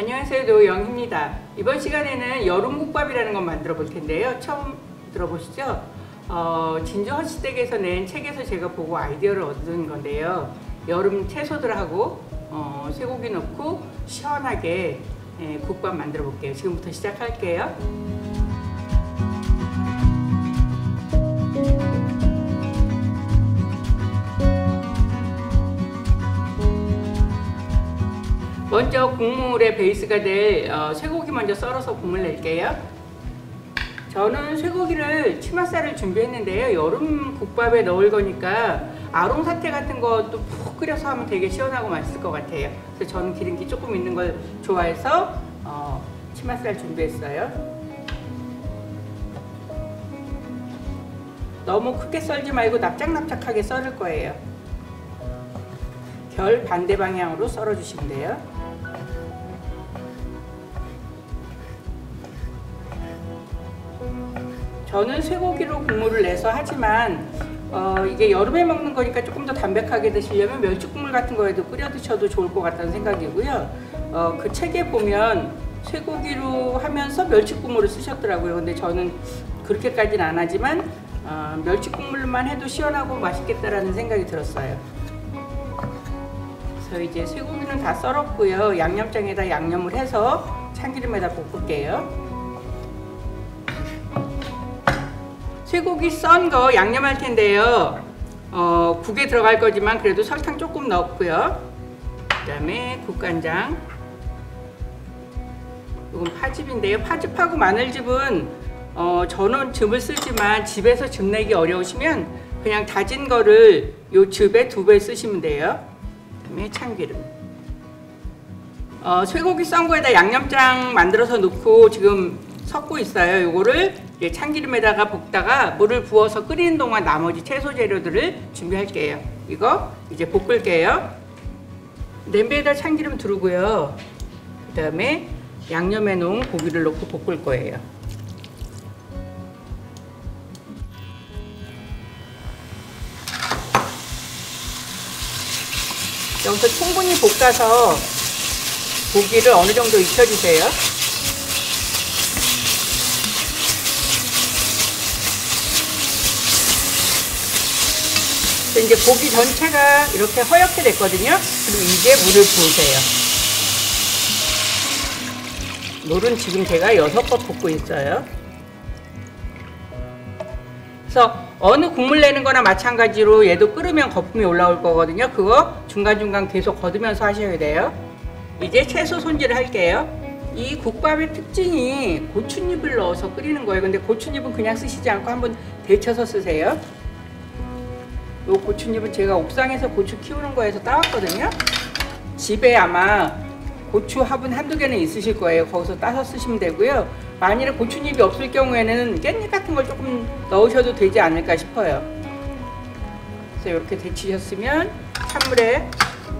안녕하세요, 노영희입니다. 이번 시간에는 여름국밥이라는 걸 만들어 볼 텐데요. 처음 들어보시죠? 진주 허시댁에서 낸 책에서 제가 보고 아이디어를 얻은 건데요. 여름 채소들하고 쇠고기 넣고 시원하게 국밥 만들어 볼게요. 지금부터 시작할게요. 먼저 국물의 베이스가 될 쇠고기 먼저 썰어서 국물 낼게요. 저는 쇠고기를 치맛살을 준비했는데요. 여름 국밥에 넣을 거니까 아롱사태 같은 것도 푹 끓여서 하면 되게 시원하고 맛있을 것 같아요. 그래서 저는 기름기 조금 있는 걸 좋아해서 치맛살 준비했어요. 너무 크게 썰지 말고 납작납작하게 썰을 거예요. 결 반대 방향으로 썰어 주시면 돼요. 저는 쇠고기로 국물을 내서 하지만 이게 여름에 먹는 거니까 조금 더 담백하게 드시려면 멸치국물 같은 거에도 끓여 드셔도 좋을 것 같다는 생각이고요. 그 책에 보면 쇠고기로 하면서 멸치국물을 쓰셨더라고요. 근데 저는 그렇게까지는 안 하지만 멸치국물만 해도 시원하고 맛있겠다라는 생각이 들었어요. 그래서 이제 쇠고기는 다 썰었고요. 양념장에다 양념을 해서 참기름에다 볶을게요. 쇠고기 썬 거 양념할 텐데요. 국에 들어갈 거지만 그래도 설탕 조금 넣고요. 그 다음에 국간장. 이건 파즙인데요. 파즙하고 마늘즙은 저는 즙을 쓰지만 집에서 즙 내기 어려우시면 그냥 다진 거를 요 즙에 2배 쓰시면 돼요. 그 다음에 참기름. 쇠고기 썬 거에다 양념장 만들어서 넣고 지금 섞고 있어요. 요거를 이제 참기름에다가 볶다가 물을 부어서 끓이는 동안 나머지 채소 재료들을 준비할게요. 이거 이제 볶을게요. 냄비에다 참기름 두르고요. 그 다음에 양념해 놓은 고기를 넣고 볶을 거예요. 여기서 충분히 볶아서 고기를 어느 정도 익혀주세요. 이제 고기 전체가 이렇게 허옇게 됐거든요. 그리고 이제 물을 부으세요. 물은 지금 제가 6컵 붓고 있어요. 그래서 어느 국물 내는 거나 마찬가지로 얘도 끓으면 거품이 올라올 거거든요. 그거 중간중간 계속 거두면서 하셔야 돼요. 이제 채소 손질을 할게요. 이 국밥의 특징이 고추잎을 넣어서 끓이는 거예요. 근데 고추잎은 그냥 쓰시지 않고 한번 데쳐서 쓰세요. 요 고추잎은 제가 옥상에서 고추 키우는 거에서 따왔거든요. 집에 아마 고추 화분 한두 개는 있으실 거예요. 거기서 따서 쓰시면 되고요. 만일에 고추잎이 없을 경우에는 깻잎 같은 걸 조금 넣으셔도 되지 않을까 싶어요. 그래서 이렇게 데치셨으면 찬물에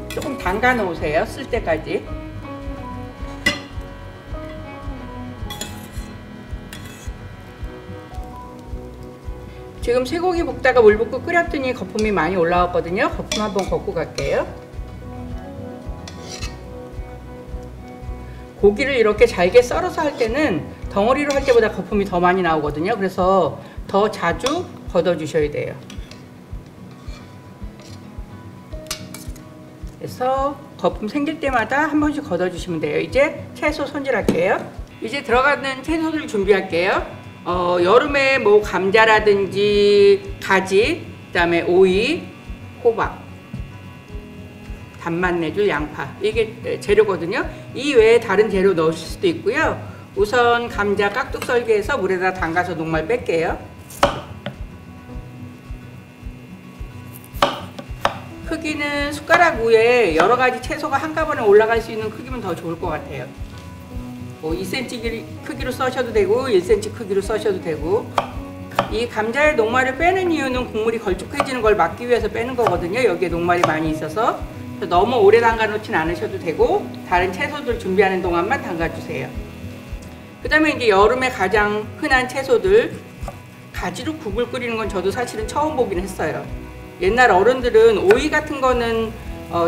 조금 담가 놓으세요. 쓸 때까지. 지금 쇠고기 볶다가 물 붓고 끓였더니 거품이 많이 올라왔거든요. 거품 한번 걷고 갈게요. 고기를 이렇게 잘게 썰어서 할 때는 덩어리로 할 때보다 거품이 더 많이 나오거든요. 그래서 더 자주 걷어 주셔야 돼요. 그래서 거품 생길 때마다 한 번씩 걷어 주시면 돼요. 이제 채소 손질할게요. 이제 들어가는 채소들 준비할게요. 여름에 뭐 감자라든지 가지, 그 다음에 오이, 호박, 단맛 내줄 양파, 이게 재료거든요. 이 외에 다른 재료 넣으실 수도 있고요. 우선 감자 깍둑 썰게 해서 물에다 담가서 녹말 뺄게요. 크기는 숟가락 위에 여러 가지 채소가 한꺼번에 올라갈 수 있는 크기면 더 좋을 것 같아요. 2cm 크기로 써셔도 되고 1cm 크기로 써셔도 되고. 이 감자의 녹말을 빼는 이유는 국물이 걸쭉해지는 걸 막기 위해서 빼는 거거든요. 여기에 녹말이 많이 있어서. 너무 오래 담가 놓진 않으셔도 되고 다른 채소들 준비하는 동안만 담가 주세요. 그 다음에 이제 여름에 가장 흔한 채소들, 가지로 국을 끓이는 건 저도 사실은 처음 보긴 했어요. 옛날 어른들은 오이 같은 거는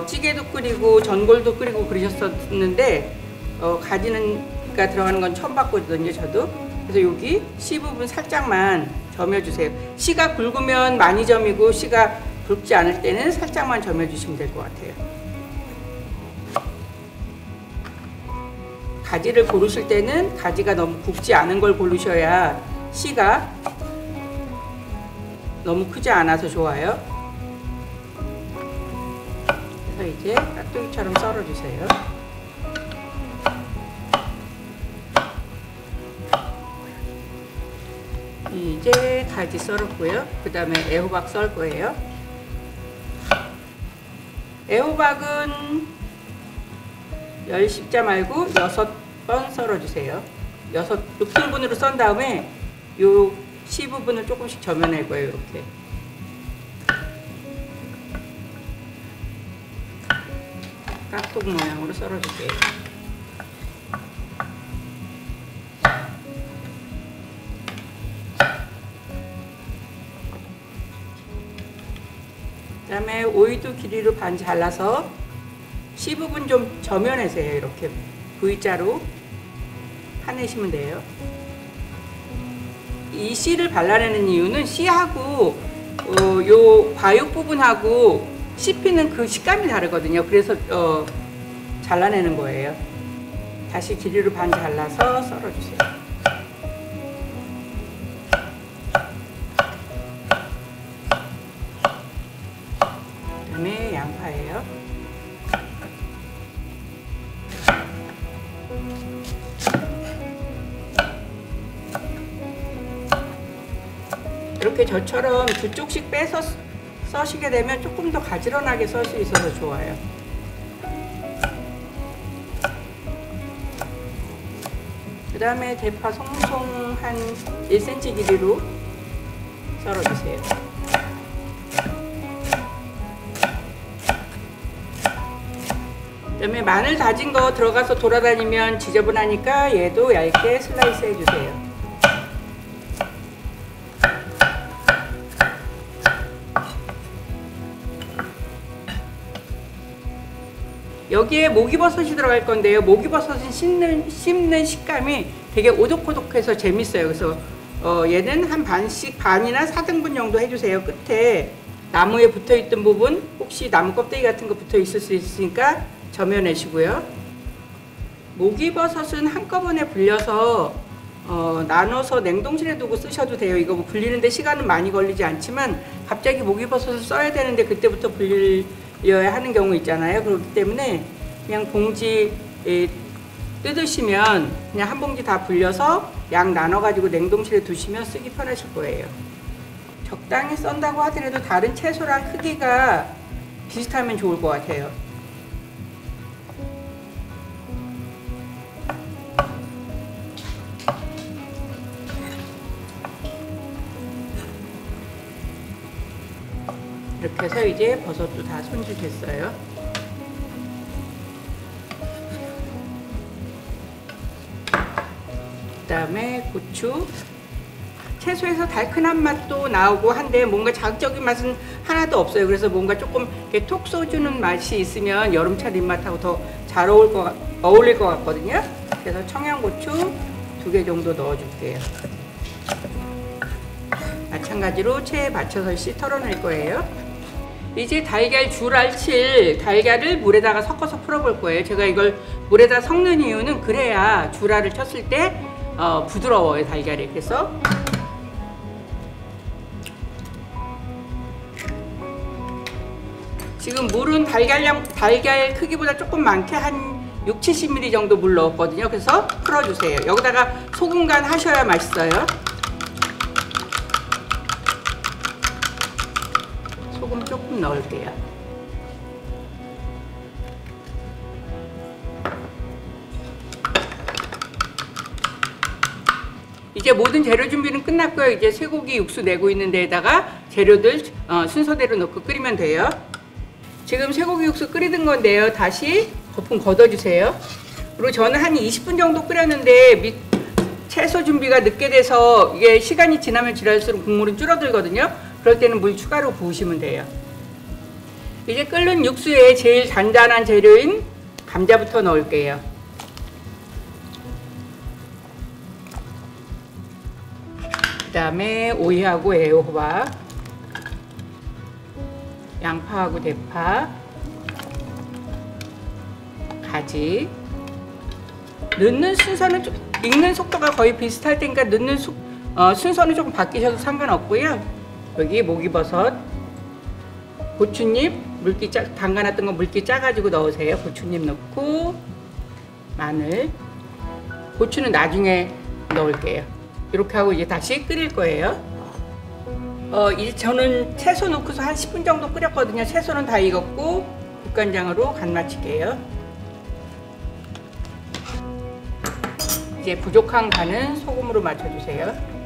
찌개도 끓이고 전골도 끓이고 그러셨었는데 가지가 들어가는 건 처음 봤거든요, 저도. 그래서 여기 씨 부분 살짝만 점여주세요. 씨가 굵으면 많이 점이고 씨가 굵지 않을 때는 살짝만 점여주시면 될 것 같아요. 가지를 고르실 때는 가지가 너무 굵지 않은 걸 고르셔야 씨가 너무 크지 않아서 좋아요. 그래서 이제 깍두기처럼 썰어주세요. 이제 가지 썰었고요. 그 다음에 애호박 썰 거예요. 애호박은 10십자 말고 6번 썰어주세요. 6등분으로 썬 다음에 요 씨 부분을 조금씩 점여낼 거예요. 이렇게. 깍둑 모양으로 썰어줄게요. 그 다음에 오이도 길이로 반 잘라서 씨 부분 좀 점여내세요. 이렇게 V자로 파내시면 돼요. 이 씨를 발라내는 이유는 씨하고 요 과육 부분하고 씹히는 그 식감이 다르거든요. 그래서 잘라내는 거예요. 다시 길이로 반 잘라서 썰어주세요. 그 다음에 양파예요. 이렇게 저처럼 두 쪽씩 빼서 써시게 되면 조금 더 가지런하게 썰 수 있어서 좋아요. 그 다음에 대파 송송 한 1cm 길이로 썰어주세요. 그 다음에 마늘 다진 거 들어가서 돌아다니면 지저분하니까 얘도 얇게 슬라이스 해주세요. 여기에 목이버섯이 들어갈 건데요. 목이버섯은 씹는 식감이 되게 오독오독해서 재밌어요. 그래서 얘는 한 반이나 4등분 정도 해주세요. 끝에 나무에 붙어있던 부분 혹시 나무 껍데기 같은 거 붙어 있을 수 있으니까 점여내시고요. 목이버섯은 한꺼번에 불려서 나눠서 냉동실에 두고 쓰셔도 돼요. 이거 뭐 불리는데 시간은 많이 걸리지 않지만 갑자기 목이버섯을 써야 되는데 그때부터 불려야 하는 경우 있잖아요. 그렇기 때문에 그냥 봉지 뜯으시면 그냥 한 봉지 다 불려서 양 나눠 가지고 냉동실에 두시면 쓰기 편하실 거예요. 적당히 썬다고 하더라도 다른 채소랑 크기가 비슷하면 좋을 것 같아요. 이렇게 해서 이제 버섯도 다 손질됐어요. 그 다음에 고추. 채소에서 달큰한 맛도 나오고 한데 뭔가 자극적인 맛은 하나도 없어요. 그래서 뭔가 조금 이렇게 톡 쏘주는 맛이 있으면 여름철 입맛하고 더 잘 어울릴 것 같거든요. 그래서 청양고추 2개 정도 넣어줄게요. 마찬가지로 체에 받쳐서 씨 털어낼 거예요. 이제 달걀 줄알칠 달걀을 물에다가 섞어서 풀어볼 거예요. 제가 이걸 물에다 섞는 이유는 그래야 줄알을 쳤을 때 부드러워요, 달걀이. 그래서 지금 물은 달걀 크기보다 조금 많게 한 60-70ml 정도 물 넣었거든요. 그래서 풀어주세요. 여기다가 소금 간 하셔야 맛있어요. 소금 조금 넣을게요. 이제 모든 재료 준비는 끝났고요. 이제 쇠고기 육수 내고 있는 데에다가 재료들 순서대로 넣고 끓이면 돼요. 지금 쇠고기 육수 끓이던 건데요. 다시 거품 걷어주세요. 그리고 저는 한 20분 정도 끓였는데 채소 준비가 늦게 돼서 이게 시간이 지나면 지날수록 국물은 줄어들거든요. 그럴 때는 물 추가로 부으시면 돼요. 이제 끓는 육수에 제일 잔잔한 재료인 감자부터 넣을게요. 그다음에 오이하고 애호박, 양파하고 대파, 가지. 넣는 순서는 좀, 익는 속도가 거의 비슷할 테니까 넣는 순서는 조금 바뀌셔도 상관없고요. 여기 목이버섯, 고추잎, 물기 담가놨던 거 물기 짜가지고 넣으세요. 고추잎 넣고, 마늘, 고추는 나중에 넣을게요. 이렇게 하고 이제 다시 끓일 거예요. 이제 저는 채소 넣고서 한 10분 정도 끓였거든요. 채소는 다 익었고 국간장으로 간 맞출게요. 이제 부족한 간은 소금으로 맞춰주세요.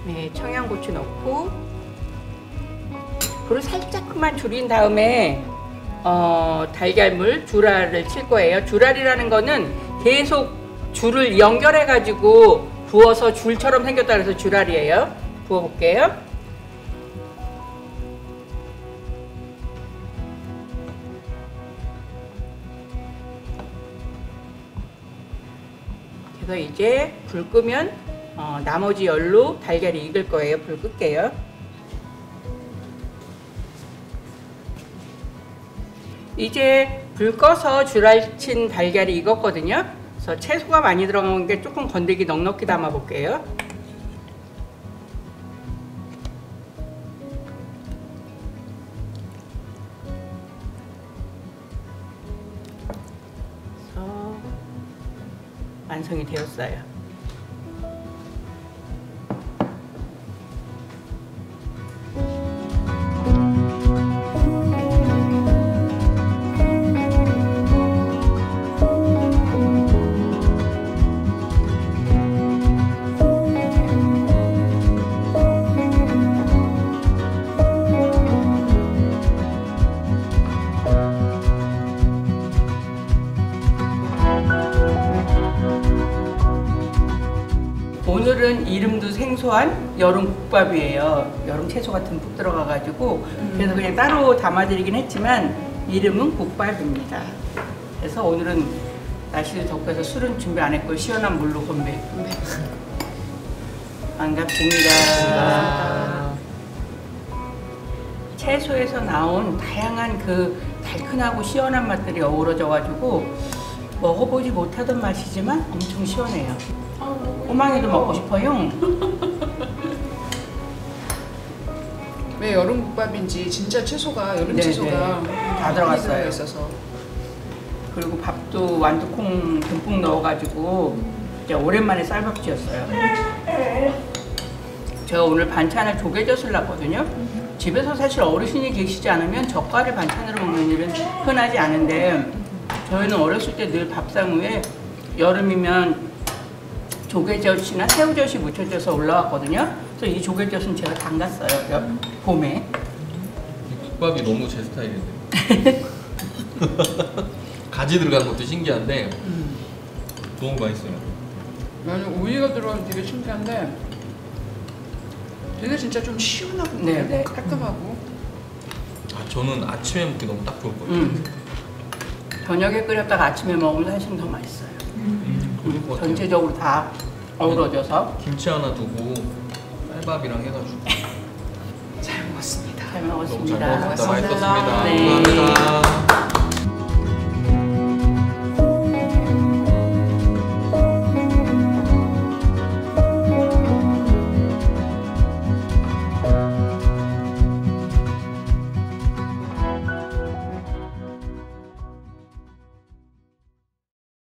네, 청양고추 넣고 불을 살짝만 줄인 다음에 달걀물 주라를 칠 거예요. 주라리라는 거는 계속 줄을 연결해 가지고 부어서 줄처럼 생겼다 그래서 주라리예요. 부어 볼게요. 그래서 이제 불 끄면 나머지 열로 달걀이 익을 거예요. 불 끌게요. 이제 불 꺼서 주랄 친 달걀이 익었거든요. 그래서 채소가 많이 들어간 게 조금 건더기 넉넉히 담아 볼게요. 그래서 완성이 되었어요. 오늘은 이름도 생소한 여름 국밥이에요. 여름 채소가 듬뿍 들어가가지고 그래서 그냥 따로 담아드리긴 했지만 이름은 국밥입니다. 그래서 오늘은 날씨도 덥고 해서 술은 준비 안 했고 시원한 물로 건배. 반갑습니다. 채소에서 나온 다양한 그 달큰하고 시원한 맛들이 어우러져가지고 먹어보지 못하던 맛이지만 엄청 시원해요. 꼬망이도 먹고 싶어요. 왜 여름국밥인지 진짜 채소가 여름 네네. 채소가 다 들어갔어요. 있어서. 그리고 밥도 완두콩 듬뿍 넣어가지고 이제 오랜만에 쌀밥 지었어요. 제가 오늘 반찬을 조개젓을 놨거든요. 집에서 사실 어르신이 계시지 않으면 젓갈을 반찬으로 먹는 일은 흔하지 않은데 저희는 어렸을 때 늘 밥상 위에 여름이면 조개젓이나 새우젓이 묻혀져서 올라왔거든요. 그래서 이 조개젓은 제가 담갔어요. 봄에. 이 국밥이 너무 제 스타일인데. 가지 들어간 것도 신기한데 너무 맛있어요. 맞아, 오이가 들어가서 되게 신기한데 되게 진짜 좀 시원하고 네네. 깔끔하고. 저는 아침에 먹기 너무 딱 좋을 것 같아요. 저녁에 끓였다가 아침에 먹으면 사실 더 맛있어요. 그럴 것 같아요. 전체적으로 다 어우러져서 김치 하나 두고 쌀밥이랑 해가지고 잘 먹었습니다. 잘 너무 잘 먹었습니다. 먹었습니다. 고맙습니다. 맛있었습니다. 네. 감사합니다.